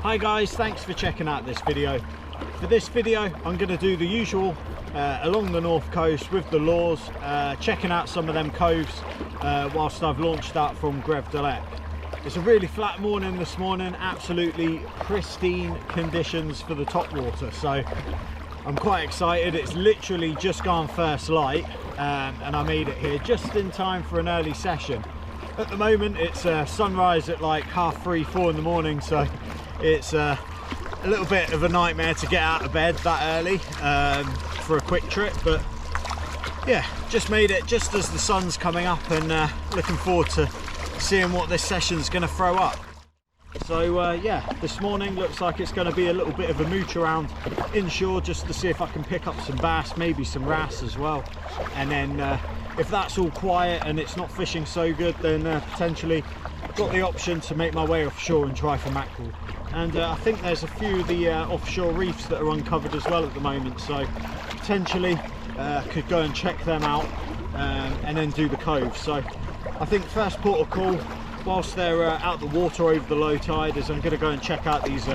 Hi guys, thanks for checking out this video. For this video I'm going to do the usual along the north coast with the lures, checking out some of them coves whilst I've launched out from Greve de Lec. It's a really flat morning this morning, absolutely pristine conditions for the Topwater, so I'm quite excited. It's literally just gone first light and I made it here just in time for an early session. At the moment it's sunrise at like 3:30, 4 in the morning, so it's a little bit of a nightmare to get out of bed that early for a quick trip, but yeah, just made it just as the sun's coming up, and looking forward to seeing what this session's going to throw up. So yeah, this morning looks like it's going to be a little bit of a mooch around inshore just to see if I can pick up some bass, maybe some wrasse as well, and then if that's all quiet and it's not fishing so good, then potentially I've got the option to make my way offshore and try for mackerel. And I think there's a few of the offshore reefs that are uncovered as well at the moment, so potentially could go and check them out and then do the cove. So I think first port of call whilst they're out the water over the low tide is I'm going to go and check out these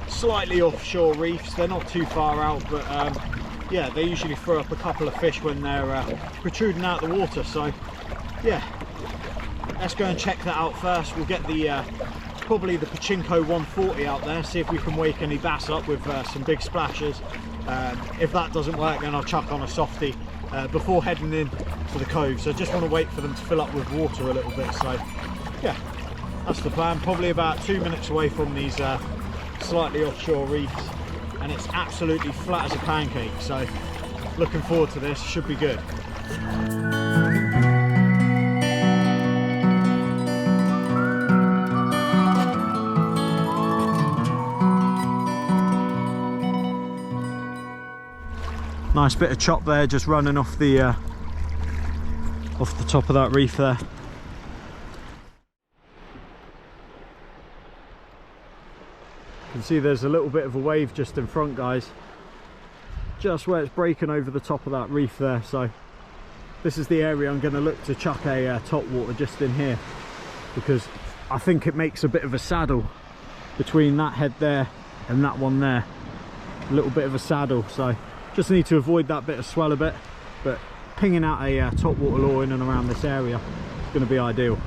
slightly offshore reefs. They're not too far out, but yeah, they usually throw up a couple of fish when they're protruding out the water. So yeah, let's go and check that out first. We'll get the probably the Pachinko 140 out there, see if we can wake any bass up with some big splashes. If that doesn't work, then I'll chuck on a softie before heading in to the cove. So I just want to wait for them to fill up with water a little bit. So yeah, that's the plan. Probably about 2 minutes away from these slightly offshore reefs, and it's absolutely flat as a pancake, so looking forward to this. Should be good. Nice bit of chop there, just running off the top of that reef there. You can see there's a little bit of a wave just in front, guys, just where it's breaking over the top of that reef there. So this is the area I'm going to look to chuck a Topwater just in here, because I think it makes a bit of a saddle between that head there and that one there. A little bit of a saddle, so just need to avoid that bit of swell a bit, but pinging out a Topwater lure in and around this area is going to be ideal.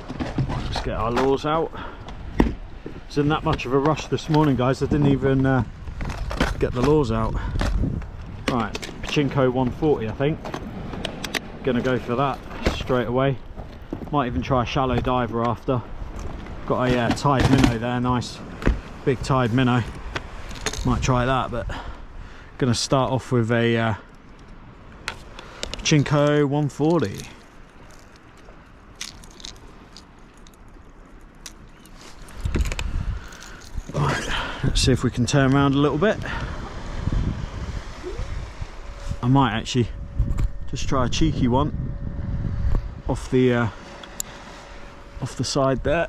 Let's get our lures out. It's in that much of a rush this morning, guys, I didn't even get the lures out. Right, Pachinko 140 I think. Gonna go for that straight away. Might even try a shallow diver after. Got a tide minnow there, nice big tide minnow. Might try that, but gonna start off with a Pachinko 140. Right, let's see if we can turn around a little bit. I might actually just try a cheeky one off the side there,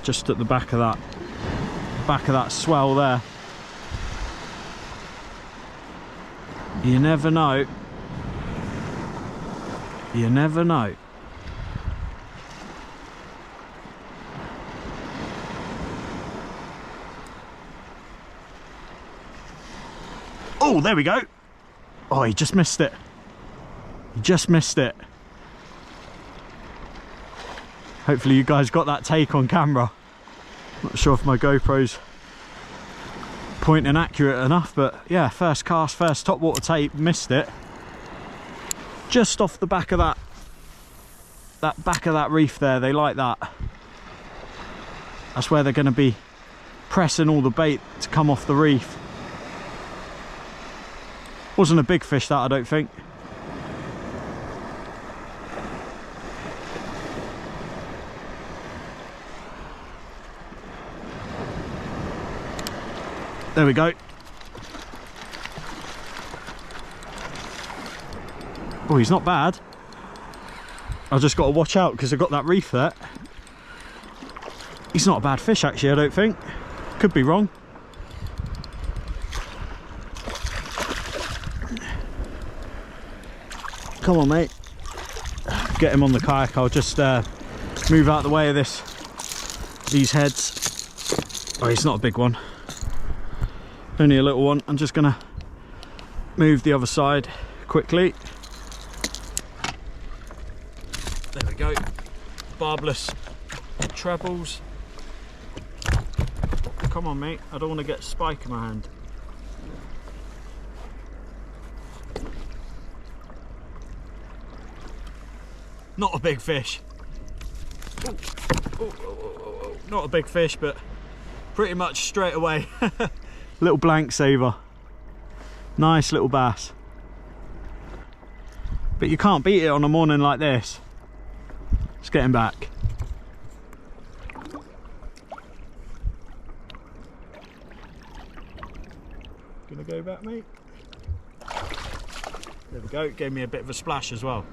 just at the back of that swell there. You never know. You never know. Oh, there we go. Oh, he just missed it. He just missed it. Hopefully you guys got that take on camera. Not sure if my GoPro's pointing accurate enough, but yeah, first cast, first Topwater tape, missed it. Just off the back of that back of that reef there. They like that. That's where they're going to be pressing all the bait to come off the reef. Wasn't a big fish that, I don't think. There we go. Oh, he's not bad. I've just got to watch out because I've got that reef there. He's not a bad fish actually, I don't think. Could be wrong. Come on, mate. Get him on the kayak. I'll just move out the way of these heads. Oh, it's not a big one, only a little one. I'm just gonna move the other side quickly. There we go, barbless trebles. Come on mate, I don't want to get a spike in my hand. Not a big fish. Ooh. Ooh. Not a big fish, but pretty much straight away. Little blank saver. Nice little bass. But you can't beat it on a morning like this. Let's get him back. Gonna go back, mate. There we go, gave me a bit of a splash as well.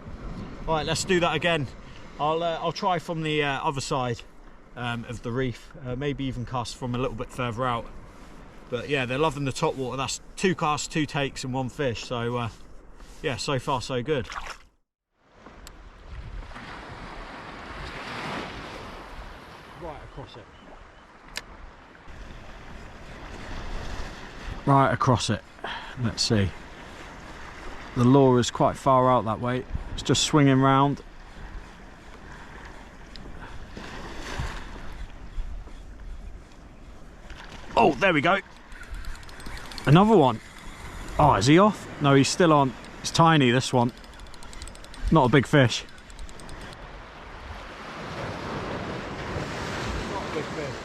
All right, let's do that again. I'll try from the other side of the reef, maybe even cast from a little bit further out. But yeah, they're loving the top water. That's 2 casts, 2 takes and 1 fish. So yeah, so far so good. Right across it. Right across it. Let's see. The lure is quite far out that way. It's just swinging round. Oh, there we go. Another one. Oh, is he off? No, he's still on. It's tiny, this one. Not a big fish. Not a big fish.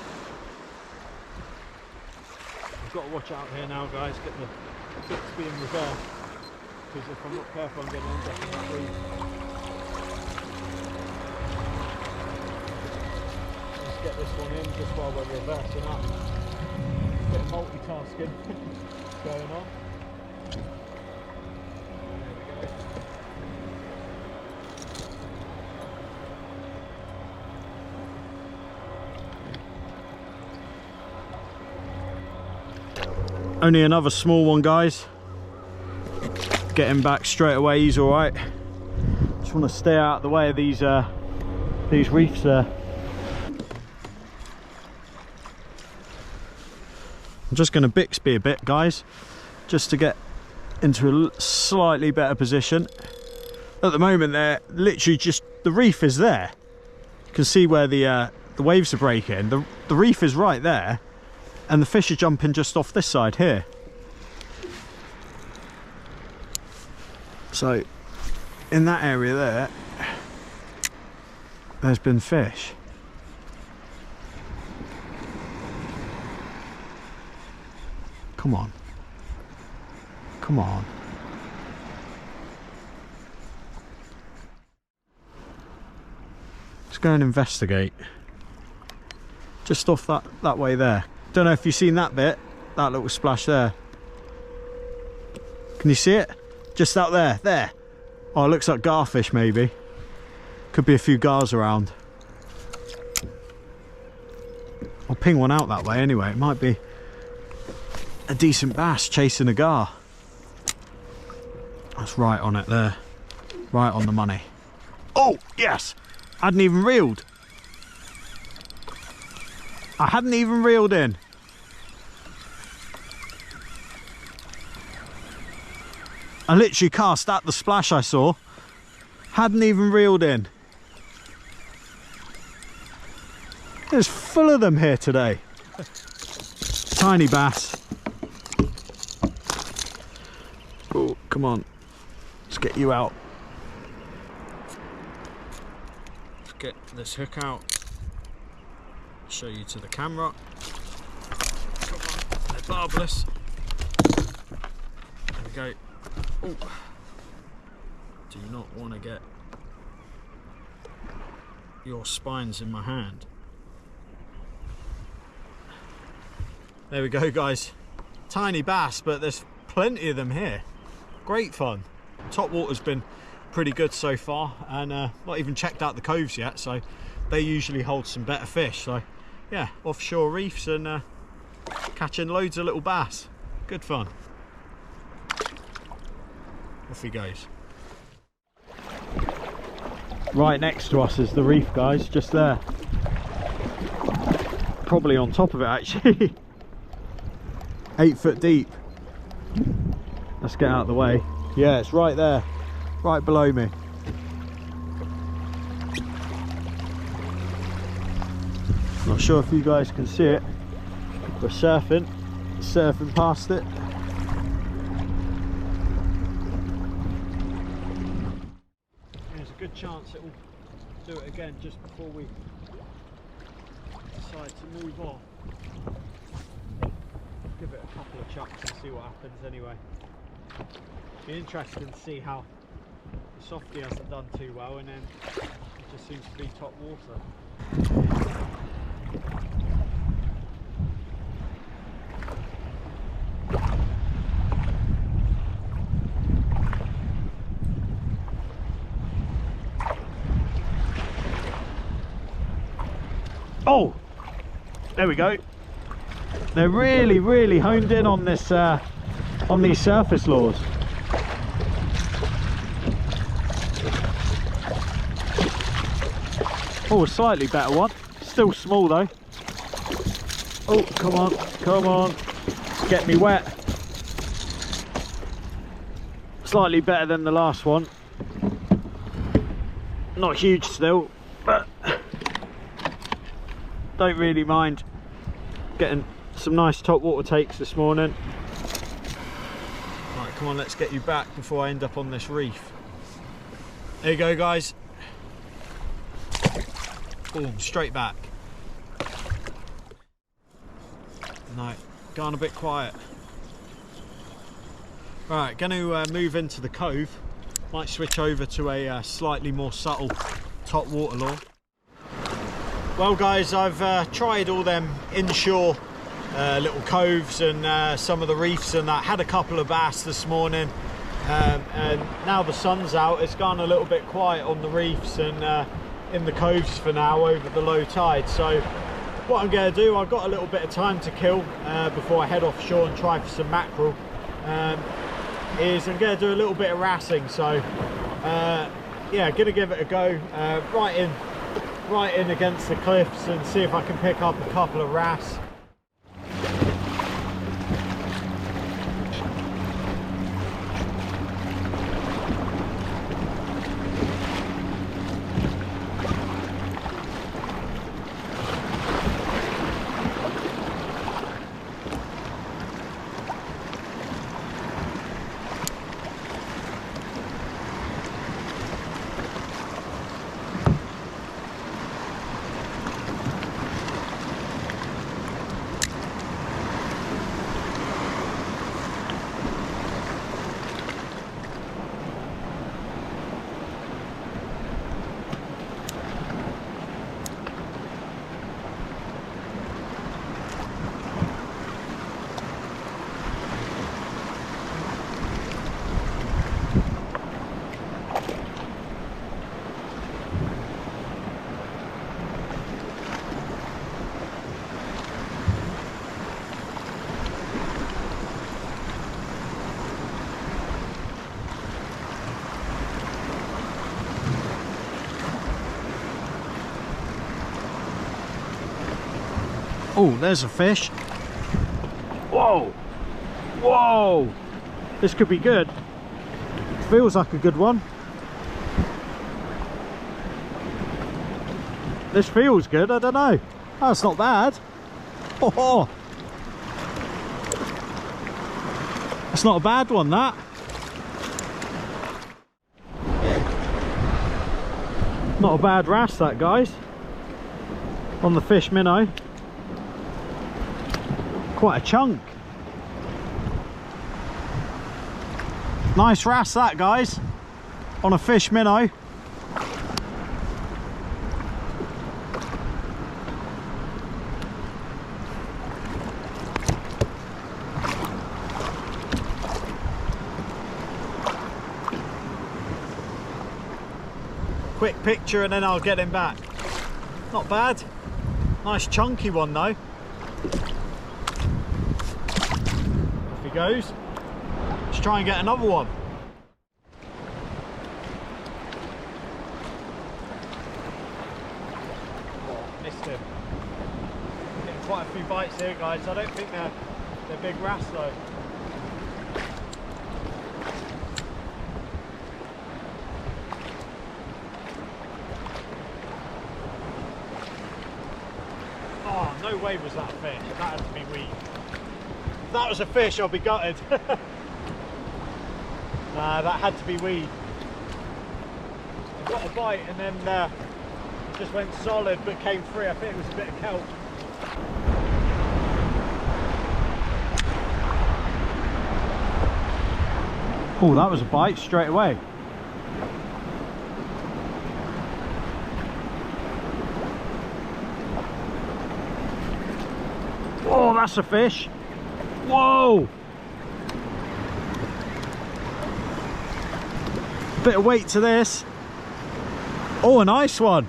I've got to watch out here now, guys. Get the bits being reversed. Because if I'm not careful, I'm going to end up in that reef. Let's get this one in just while we're reversing up. Bit of multitasking going on. There we go. Only another small one, guys. Get him back straight away, he's all right. Just want to stay out of the way of these reefs there. I'm just going to Bixby a bit, guys, just to get into a slightly better position. At the moment, they're literally just, the reef is there. You can see where the waves are breaking. The reef is right there, and the fish are jumping just off this side here. So, in that area there, there's been fish. Come on. Come on. Let's go and investigate. Just off that way there. Don't know if you've seen that bit, that little splash there. Can you see it? Just out there, there. Oh, it looks like garfish maybe. Could be a few gars around. I'll ping one out that way anyway. It might be a decent bass chasing a gar. That's right on it there. Right on the money. Oh, yes! I hadn't even reeled. I hadn't even reeled in. I literally cast at the splash I saw. Hadn't even reeled in. There's full of them here today. Tiny bass. Oh, come on. Let's get you out. Let's get this hook out. Show you to the camera. Come on, they're barbless. There we go. Ooh. Do not want to get your spines in my hand. There we go, guys. Tiny bass, but there's plenty of them here. Great fun. Topwater's been pretty good so far, and not even checked out the coves yet, so they usually hold some better fish. So yeah, offshore reefs and catching loads of little bass. Good fun. Off he goes. Right next to us is the reef, guys, just there. probably on top of it actually. 8 foot deep. Let's get out of the way. Yeah, it's right there, right below me. Not sure if you guys can see it. We're surfing past it. There's a good chance it will do it again just before we decide to move on. Give it a couple of chucks and see what happens anyway. Be interesting to see how the softie hasn't done too well, and then it just seems to be top water. Oh, there we go. They're really honed in on this, on these surface lures. Oh, a slightly better one. Still small though. Oh, come on, come on. Get me wet. Slightly better than the last one. Not huge still, but don't really mind. Getting some nice top water takes this morning. Right, come on, let's get you back before I end up on this reef. There you go, guys. Boom, straight back. No, gone a bit quiet. Right, going to move into the cove. Might switch over to a slightly more subtle top water lure. Well guys, I've tried all them inshore little coves and some of the reefs and that. Had a couple of bass this morning, and now the sun's out, it's gone a little bit quiet on the reefs and in the coves for now over the low tide. So what I'm going to do, I've got a little bit of time to kill before I head offshore and try for some mackerel, is I'm going to do a little bit of wrassing. So yeah, going to give it a go, right in against the cliffs and see if I can pick up a couple of wrasse. Oh, there's a fish. Whoa, whoa, this could be good. Feels like a good one. This feels good, I don't know. That's not bad. Oh, that's not a bad one, that. Not a bad wrasse, that, guys, on the fish minnow. Quite a chunk. Nice wrasse, that, guys, on a fish minnow. Quick picture and then I'll get him back. Not bad. Nice chunky one though. Off he goes. Let's try and get another one. Oh, missed him. Getting bites here, guys. I don't think they're big wrasse though. Oh, no way was that a fish. That had to be weed. If that was a fish, I'll be gutted. Nah, that had to be weed. I got a bite and then it just went solid but came free. I think it was a bit of kelp. Oh, that was a bite straight away. Oh, that's a fish. Whoa! Bit of weight to this. Oh, a nice one.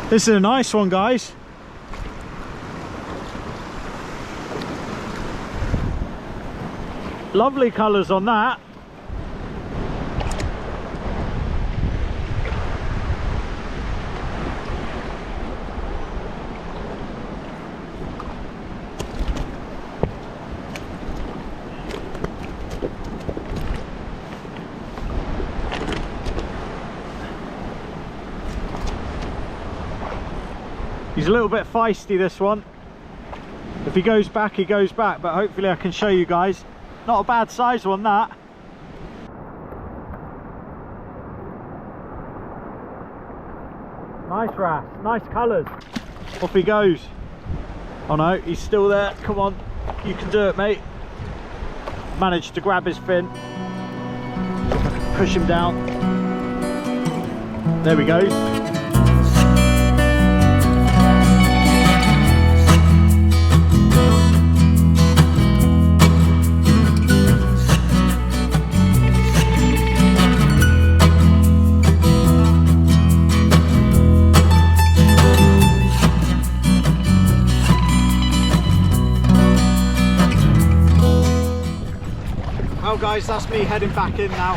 This is a nice one, guys. Lovely colours on that. He's a little bit feisty, this one. If he goes back, he goes back, but hopefully I can show you guys. Not a bad size one, that. Nice wrasse, nice colours. Off he goes. Oh no, he's still there. Come on, you can do it, mate. Managed to grab his fin. Push him down. There we go. Well guys, that's me heading back in now.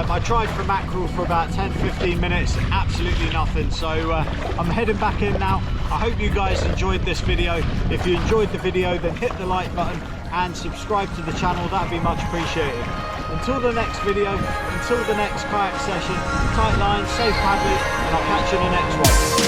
I tried for mackerel for about 10-15 minutes, absolutely nothing, so I'm heading back in now. I hope you guys enjoyed this video. If you enjoyed the video, then hit the like button and subscribe to the channel, that'd be much appreciated. Until the next video, until the next kayak session, tight lines, safe paddling, and I'll catch you in the next one.